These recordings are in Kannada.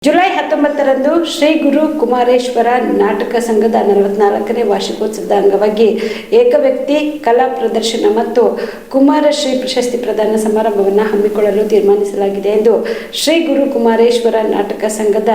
ಜುಲೈ 19ರಂದು ಶ್ರೀ ಗುರು ಕುಮಾರೇಶ್ವರ ನಾಟಕ ಸಂಘದ 44ನೇ ವಾರ್ಷಿಕೋತ್ಸವದ ಅಂಗವಾಗಿ ಏಕವ್ಯಕ್ತಿ ಕಲಾ ಪ್ರದರ್ಶನ ಮತ್ತು ಕುಮಾರಶ್ರೀ ಪ್ರಶಸ್ತಿ ಪ್ರದಾನ ಸಮಾರಂಭವನ್ನು ಹಮ್ಮಿಕೊಳ್ಳಲು ತೀರ್ಮಾನಿಸಲಾಗಿದೆ ಎಂದು ಶ್ರೀ ಗುರು ಕುಮಾರೇಶ್ವರ ನಾಟಕ ಸಂಘದ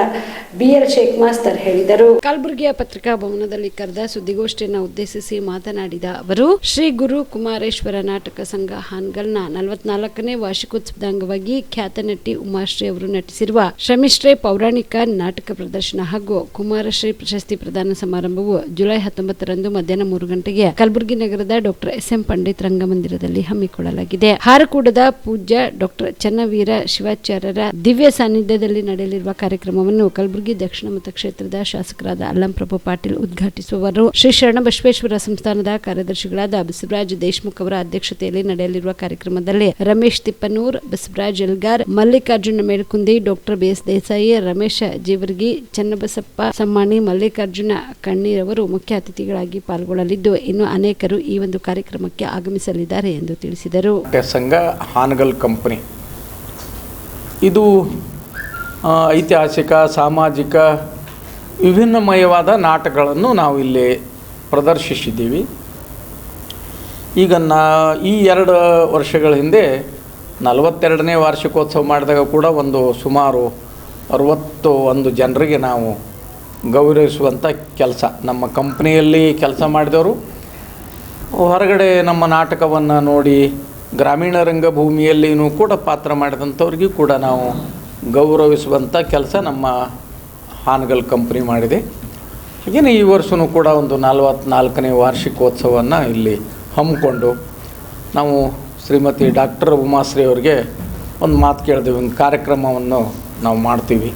ಬಿಎಲ್ ಶೇಖ್ ಮಾಸ್ತರ್ ಹೇಳಿದರು. ಕಲಬುರಗಿಯ ಪತ್ರಿಕಾ ಭವನದಲ್ಲಿ ಕರೆದ ಸುದ್ದಿಗೋಷ್ಠಿಯನ್ನು ಉದ್ದೇಶಿಸಿ ಮಾತನಾಡಿದ ಅವರು, ಶ್ರೀ ಗುರು ಕುಮಾರೇಶ್ವರ ನಾಟಕ ಸಂಘ ಹಾನಗಲ್ನ 44ನೇ ವಾರ್ಷಿಕೋತ್ಸವದ ಅಂಗವಾಗಿ ಖ್ಯಾತ ನಟಿ ಉಮಾಶ್ರೀ ಅವರು ನಟಿಸಿರುವ ಶ್ರಮಿಶ್ರೇ ಪೌರಾಣಿಕ ನಾಟಕ ಪ್ರದರ್ಶನ ಹಾಗೂ ಕುಮಾರಶ್ರೀ ಪ್ರಶಸ್ತಿ ಪ್ರದಾನ ಸಮಾರಂಭವು ಜುಲೈ 19ರಂದು ಮಧ್ಯಾಹ್ನ 3 ಗಂಟೆಗೆ ಕಲಬುರಗಿ ನಗರದ ಡಾಕ್ಟರ್ ಎಸ್.ಎಂ. ಪಂಡಿತ್ ರಂಗಮಂದಿರದಲ್ಲಿ ಹಮ್ಮಿಕೊಳ್ಳಲಾಗಿದೆ. ಹಾರಕೂಡದ ಪೂಜ್ಯ ಡಾಕ್ಟರ್ ಚನ್ನವೀರ ಶಿವಾಚಾರ್ಯರ ದಿವ್ಯ ಸಾನ್ನಿಧ್ಯದಲ್ಲಿ ನಡೆಯಲಿರುವ ಕಾರ್ಯಕ್ರಮವನ್ನು ಕಲಬುರಗಿ ದಕ್ಷಿಣ ಮತಕ್ಷೇತ್ರದ ಶಾಸಕರಾದ ಅಲ್ಲಂ ಪ್ರಭು ಪಾಟೀಲ್ ಉದ್ಘಾಟಿಸುವರು. ಶ್ರೀ ಶರಣ ಬಸವೇಶ್ವರ ಸಂಸ್ಥಾನದ ಕಾರ್ಯದರ್ಶಿಗಳಾದ ಬಸವರಾಜ್ ದೇಶಮುಖ್ ಅವರ ಅಧ್ಯಕ್ಷತೆಯಲ್ಲಿ ನಡೆಯಲಿರುವ ಕಾರ್ಯಕ್ರಮದಲ್ಲಿ ರಮೇಶ್ ತಿಪ್ಪನೂರ್, ಬಸವರಾಜ್ ಎಲ್ಗಾರ್, ಮಲ್ಲಿಕಾರ್ಜುನ ಮೇಲ್ಕುಂದಿ, ಡಾಕ್ಟರ್ ಬಿ.ಎಸ್. ದೇಸಾಯಿ, ರಮೇಶ ಜೀವರ್ಗಿ, ಚನ್ನಬಸಪ್ಪ ಸಮ್ಮಾಣಿ, ಮಲ್ಲಿಕಾರ್ಜುನ ಕಣ್ಣೀರ್ ಅವರು ಮುಖ್ಯ ಅತಿಥಿಗಳಾಗಿ ಪಾಲ್ಗೊಳ್ಳಲಿದ್ದು ಇನ್ನು ಅನೇಕರು ಈ ಒಂದು ಕಾರ್ಯಕ್ರಮಕ್ಕೆ ಆಗಮಿಸಲಿದ್ದಾರೆ ಎಂದು ತಿಳಿಸಿದರು. ಸಂಘ ಹಾನಗಲ್ ಕಂಪನಿ ಇದು ಐತಿಹಾಸಿಕ, ಸಾಮಾಜಿಕ, ವಿಭಿನ್ನಮಯವಾದ ನಾಟಕಗಳನ್ನು ನಾವು ಇಲ್ಲಿ ಪ್ರದರ್ಶಿಸಿದ್ದೀವಿ. ಈಗ ಈ 2 ವರ್ಷಗಳ ಹಿಂದೆ 42ನೇ ವಾರ್ಷಿಕೋತ್ಸವ ಮಾಡಿದಾಗ ಕೂಡ ಸುಮಾರು 61 ಜನರಿಗೆ ನಾವು ಗೌರವಿಸುವಂಥ ಕೆಲಸ ನಮ್ಮ ಕಂಪ್ನಿಯಲ್ಲಿ ಕೆಲಸ ಮಾಡಿದವರು, ಹೊರಗಡೆ ನಮ್ಮ ನಾಟಕವನ್ನು ನೋಡಿ ಗ್ರಾಮೀಣ ರಂಗಭೂಮಿಯಲ್ಲಿಯೂ ಕೂಡ ಪಾತ್ರ ಮಾಡಿದಂಥವ್ರಿಗೂ ಕೂಡ ನಾವು ಗೌರವಿಸುವಂಥ ಕೆಲಸ ನಮ್ಮ ಹಾನಗಲ್ ಕಂಪ್ನಿ ಮಾಡಿದೆ. ಹಾಗೆಯೇ ಈ ವರ್ಷವೂ ಕೂಡ 44ನೇ ವಾರ್ಷಿಕೋತ್ಸವವನ್ನು ಇಲ್ಲಿ ಹಮ್ಮಿಕೊಂಡು ನಾವು ಶ್ರೀಮತಿ ಡಾಕ್ಟರ್ ಉಮಾಶ್ರೀ ಅವರಿಗೆ ಒಂದು ಮಾತು ಕೇಳಿದೆವು, ಒಂದು ಕಾರ್ಯಕ್ರಮವನ್ನು ನಾವು ಮಾಡ್ತೀವಿ,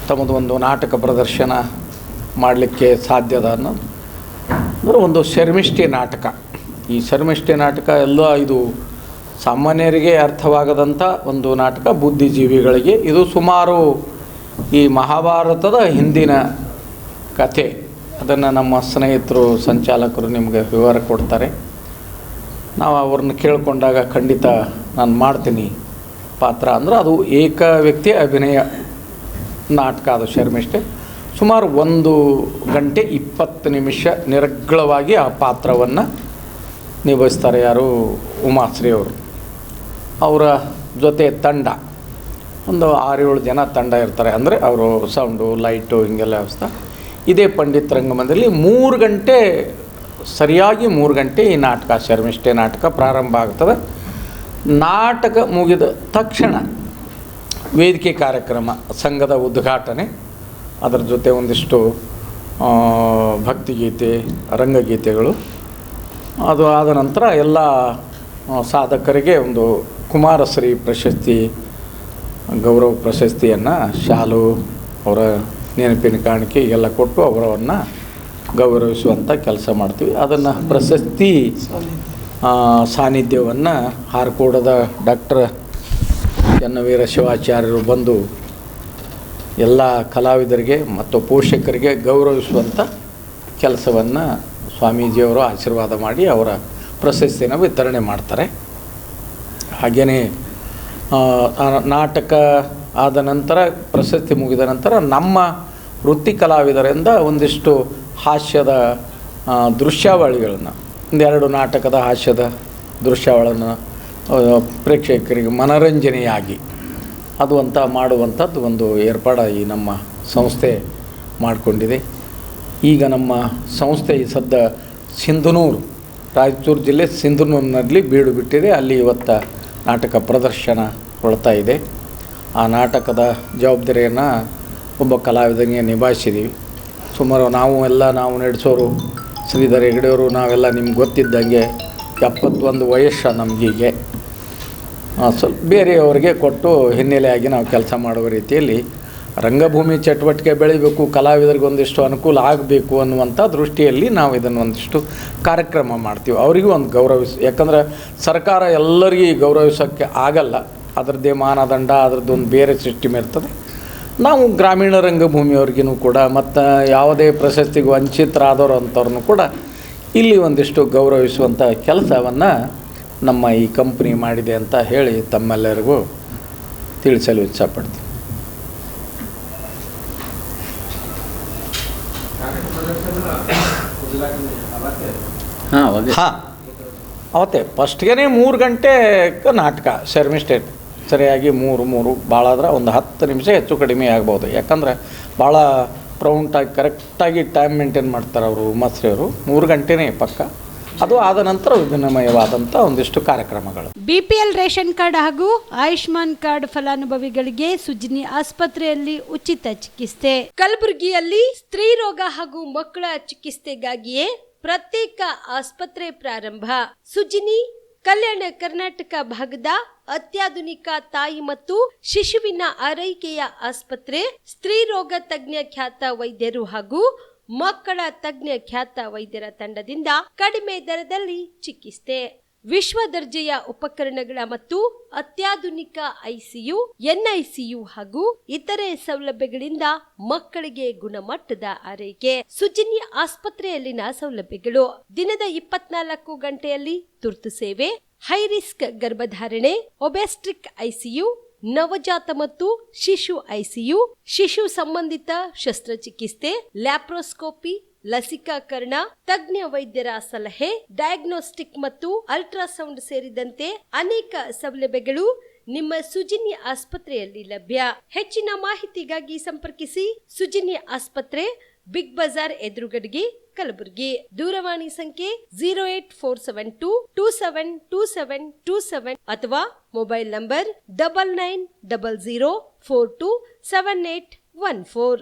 ತಮ್ಮದು ನಾಟಕ ಪ್ರದರ್ಶನ ಮಾಡಲಿಕ್ಕೆ ಸಾಧ್ಯದ ಅನ್ನೋದು. ಅಂದರೆ ಶರ್ಮಿಷ್ಠಿ ನಾಟಕ. ಈ ಶರ್ಮಿಷ್ಠಿ ನಾಟಕ ಇದು ಸಾಮಾನ್ಯರಿಗೆ ಅರ್ಥವಾಗದಂಥ ನಾಟಕ, ಬುದ್ಧಿಜೀವಿಗಳಿಗೆ. ಇದು ಸುಮಾರು ಈ ಮಹಾಭಾರತದ ಹಿಂದಿನ ಕಥೆ. ಅದನ್ನು ನಮ್ಮ ಸ್ನೇಹಿತರು ಸಂಚಾಲಕರು ನಿಮಗೆ ವಿವರ ಕೊಡ್ತಾರೆ. ನಾವು ಅವ್ರನ್ನ ಕೇಳಿಕೊಂಡಾಗ ಖಂಡಿತ ನಾನು ಮಾಡ್ತೀನಿ ಪಾತ್ರ ಅಂದರೆ ಅದು ಏಕ ವ್ಯಕ್ತಿ ಅಭಿನಯ ನಾಟಕ. ಅದು ಶರ್ಮಿಷ್ಠೆ ಸುಮಾರು 1 ಗಂಟೆ 20 ನಿಮಿಷ ನಿರರ್ಗಳವಾಗಿ ಆ ಪಾತ್ರವನ್ನು ನಿಭಾಯಿಸ್ತಾರೆ. ಯಾರು? ಉಮಾಶ್ರೀ ಅವರು. ಅವರ ಜೊತೆ ತಂಡ 6-7 ಜನ ತಂಡ ಇರ್ತಾರೆ. ಅಂದರೆ ಅವರು ಸೌಂಡು, ಲೈಟು ಹಿಂಗೆಲ್ಲ ವ್ಯವಸ್ಥೆ. ಇದೇ ಪಂಡಿತ್ ರಂಗಮಂದಿರದಲ್ಲಿ 3 ಗಂಟೆ, ಸರಿಯಾಗಿ 3 ಗಂಟೆ ಈ ನಾಟಕ, ಶರ್ಮಿಷ್ಠೆ ನಾಟಕ ಪ್ರಾರಂಭ ಆಗ್ತದೆ. ನಾಟಕ ಮುಗಿದ ತಕ್ಷಣ ವೇದಿಕೆ ಕಾರ್ಯಕ್ರಮ, ಸಂಘದ ಉದ್ಘಾಟನೆ, ಅದರ ಜೊತೆ ಒಂದಿಷ್ಟು ಭಕ್ತಿಗೀತೆ, ರಂಗಗೀತೆಗಳು. ಅದು ಆದ ನಂತರ ಎಲ್ಲ ಸಾಧಕರಿಗೆ ಕುಮಾರಶ್ರೀ ಪ್ರಶಸ್ತಿ, ಗೌರವ ಪ್ರಶಸ್ತಿಯನ್ನು, ಶಾಲು, ಅವರ ನೆನಪಿನ ಕಾಣಿಕೆ ಎಲ್ಲ ಕೊಟ್ಟು ಅವರನ್ನು ಗೌರವಿಸುವಂಥ ಕೆಲಸ ಮಾಡ್ತೀವಿ. ಅದನ್ನು ಪ್ರಶಸ್ತಿ ಸಾನ್ನಿಧ್ಯವನ್ನು ಹಾರಕೋಡದ ಡಾಕ್ಟರ್ ಚನ್ನವೀರ ಶಿವಾಚಾರ್ಯರು ಬಂದು ಎಲ್ಲ ಕಲಾವಿದರಿಗೆ ಮತ್ತು ಪೋಷಕರಿಗೆ ಗೌರವಿಸುವಂಥ ಕೆಲಸವನ್ನು ಸ್ವಾಮೀಜಿಯವರು ಆಶೀರ್ವಾದ ಮಾಡಿ ಅವರ ಪ್ರಶಸ್ತಿಯನ್ನು ವಿತರಣೆ ಮಾಡ್ತಾರೆ. ಹಾಗೆಯೇ ನಾಟಕ ಆದ ನಂತರ, ಪ್ರಶಸ್ತಿ ಮುಗಿದ ನಂತರ ನಮ್ಮ ವೃತ್ತಿ ಕಲಾವಿದರಿಂದ ಒಂದಿಷ್ಟು ಹಾಸ್ಯದ ದೃಶ್ಯಾವಳಿಗಳನ್ನು, 2 ನಾಟಕದ ಹಾಸ್ಯದ ದೃಶ್ಯಾವಳಿಯನ್ನು ಪ್ರೇಕ್ಷಕರಿಗೆ ಮನರಂಜನೆಯಾಗಿ ಅದು ಅಂತ ಮಾಡುವಂಥದ್ದು ಏರ್ಪಾಡು ಈ ನಮ್ಮ ಸಂಸ್ಥೆ ಮಾಡಿಕೊಂಡಿದೆ. ಈಗ ನಮ್ಮ ಸಂಸ್ಥೆ ಸದ್ಯ ಸಿಂಧನೂರು, ರಾಯಚೂರು ಜಿಲ್ಲೆ ಸಿಂಧನೂರಿನಲ್ಲಿ ಬೀಡು ಬಿಟ್ಟಿದೆ. ಅಲ್ಲಿ ಇವತ್ತು ನಾಟಕ ಪ್ರದರ್ಶನಗೊಳ್ತಾ ಇದೆ. ಆ ನಾಟಕದ ಜವಾಬ್ದಾರಿಯನ್ನು ಒಬ್ಬ ಕಲಾವಿದನಿಗೆ ನಿಭಾಯಿಸಿದ್ದೀವಿ. ಸುಮಾರು ನಾವು ನಡೆಸೋರು ಶ್ರೀಧರ್ ಹೆಗಡೆಯವರು, ನಾವೆಲ್ಲ ನಿಮ್ಗೆ ಗೊತ್ತಿದ್ದಂಗೆ 71 ವಯಸ್ಸು ನಮಗೀಗೆ. ಸ್ವಲ್ಪ ಬೇರೆಯವರಿಗೆ ಕೊಟ್ಟು ಹಿನ್ನೆಲೆಯಾಗಿ ನಾವು ಕೆಲಸ ಮಾಡುವ ರೀತಿಯಲ್ಲಿ ರಂಗಭೂಮಿ ಚಟುವಟಿಕೆ ಬೆಳಿಬೇಕು, ಕಲಾವಿದರಿಗೆ ಒಂದಿಷ್ಟು ಅನುಕೂಲ ಆಗಬೇಕು ಅನ್ನುವಂಥ ದೃಷ್ಟಿಯಲ್ಲಿ ನಾವು ಇದನ್ನು ಒಂದಿಷ್ಟು ಕಾರ್ಯಕ್ರಮ ಮಾಡ್ತೀವಿ. ಅವರಿಗೂ ಯಾಕಂದರೆ ಸರ್ಕಾರ ಎಲ್ಲರಿಗೂ ಗೌರವಿಸೋಕ್ಕೆ ಆಗಲ್ಲ, ಅದರದ್ದೇ ಮಾನದಂಡ, ಅದರದ್ದೊಂದು ಬೇರೆ ಸಿಸ್ಟಮ್ ಇರ್ತದೆ. ನಾವು ಗ್ರಾಮೀಣ ರಂಗಭೂಮಿಯವ್ರಿಗೂ ಕೂಡ ಮತ್ತು ಯಾವುದೇ ಪ್ರಶಸ್ತಿಗೆ ವಂಚಿತರಾದವರು ಅಂಥವ್ರನ್ನೂ ಕೂಡ ಇಲ್ಲಿ ಒಂದಿಷ್ಟು ಗೌರವಿಸುವಂಥ ಕೆಲಸವನ್ನು ನಮ್ಮ ಈ ಕಂಪ್ನಿ ಮಾಡಿದೆ ಅಂತ ಹೇಳಿ ತಮ್ಮೆಲ್ಲರಿಗೂ ತಿಳಿಸಲು ಇಚ್ಛಪಡ್ತೀನಿ. ಹಾಂ ಹಾಂ ಅವತ್ತೇ ಫಸ್ಟ್ಗೆ 3 ಗಂಟೆಗೆ ನಾಟಕ ಶರ್ಮಿಸ್ಟೇಟ್ ಸರಿಯಾಗಿ 3 ಭಾಳ ಆದ್ರೆ ಒಂದು 10 ನಿಮಿಷ ಹೆಚ್ಚು ಕಡಿಮೆ ಆಗ್ಬೋದು. ಯಾಕಂದ್ರೆ ಭಾಳ ಪ್ರೌಂಟಾಗಿ ಕರೆಕ್ಟಾಗಿ ಟೈಮ್ ಮೇಂಟೈನ್ ಮಾಡ್ತಾರೆ ಅವರು ಉಮಾಶ್ರೀಯವರು. 3 ಗಂಟೆನೇ ಪಕ್ಕ. ಅದು ಆದ ನಂತರ ವಿಭಿನ್ನಮಯವಾದಂಥ ಒಂದಿಷ್ಟು ಕಾರ್ಯಕ್ರಮಗಳು. ಬಿಪಿಎಲ್ ರೇಷನ್ ಕಾರ್ಡ್ ಹಾಗೂ ಆಯುಷ್ಮಾನ್ ಕಾರ್ಡ್ ಫಲಾನುಭವಿಗಳಿಗೆ ಸುಜಿನಿ ಆಸ್ಪತ್ರೆಯಲ್ಲಿ ಉಚಿತ ಚಿಕಿತ್ಸೆ. ಕಲಬುರಗಿಯಲ್ಲಿ ಸ್ತ್ರೀ ರೋಗ ಹಾಗೂ ಮಕ್ಕಳ ಚಿಕಿತ್ಸೆಗಾಗಿಯೇ ಪ್ರತ್ಯೇಕ ಆಸ್ಪತ್ರೆ ಪ್ರಾರಂಭ. ಸುಜಿನಿ ಕಲ್ಯಾಣ ಕರ್ನಾಟಕ ಭಾಗದ ಅತ್ಯಾಧುನಿಕ ತಾಯಿ ಮತ್ತು ಶಿಶುವಿನ ಆರೈಕೆಯ ಆಸ್ಪತ್ರೆ. ಸ್ತ್ರೀ ರೋಗ ತಜ್ಞ ಖ್ಯಾತ ವೈದ್ಯರು ಹಾಗೂ ಮಕ್ಕಳ ತಜ್ಞ ಖ್ಯಾತ ವೈದ್ಯರ ತಂಡದಿಂದ ಕಡಿಮೆ ದರದಲ್ಲಿ ಚಿಕಿತ್ಸೆ. ವಿಶ್ವ ದರ್ಜೆಯ ಉಪಕರಣಗಳ ಮತ್ತು ಅತ್ಯಾಧುನಿಕ ಐಸಿಯು, ಎನ್ಐಸಿಯು ಹಾಗೂ ಇತರೆ ಸೌಲಭ್ಯಗಳಿಂದ ಮಕ್ಕಳಿಗೆ ಗುಣಮಟ್ಟದ ಆರೈಕೆ. ಸುಜಿನಿ ಆಸ್ಪತ್ರೆಯಲ್ಲಿನ ಸೌಲಭ್ಯಗಳು: ದಿನದ 24 ಗಂಟೆಯಲ್ಲಿ ತುರ್ತು ಸೇವೆ, ಹೈ ರಿಸ್ಕ್ ಗರ್ಭಧಾರಣೆ, ಒಬೆಸ್ಟ್ರಿಕ್ ಐಸಿಯು, ನವಜಾತ ಮತ್ತು ಶಿಶು ಐಸಿಯು, ಶಿಶು ಸಂಬಂಧಿತ ಶಸ್ತ್ರಚಿಕಿತ್ಸೆ, ಲ್ಯಾಪ್ರೋಸ್ಕೋಪಿ, ಲಸಿಕಾಕರಣ, ತಜ್ಞ ವೈದ್ಯರ ಸಲಹೆ, ಡಯಾಗ್ನೋಸ್ಟಿಕ್ ಮತ್ತು ಅಲ್ಟ್ರಾಸೌಂಡ್ ಸೇರಿದಂತೆ ಅನೇಕ ಸೌಲಭ್ಯಗಳು ನಿಮ್ಮ ಸುಜಿನಿ ಆಸ್ಪತ್ರೆಯಲ್ಲಿ ಲಭ್ಯ. ಹೆಚ್ಚಿನ ಮಾಹಿತಿಗಾಗಿ ಸಂಪರ್ಕಿಸಿ ಸುಜಿನಿ ಆಸ್ಪತ್ರೆ, ಬಿಗ್ ಬಜಾರ್ ಎದುರುಗಡೆಗೆ, ಕಲಬುರಗಿ. ದೂರವಾಣಿ ಸಂಖ್ಯೆ 08472272727 ಅಥವಾ ಮೊಬೈಲ್ ನಂಬರ್ 9900427814.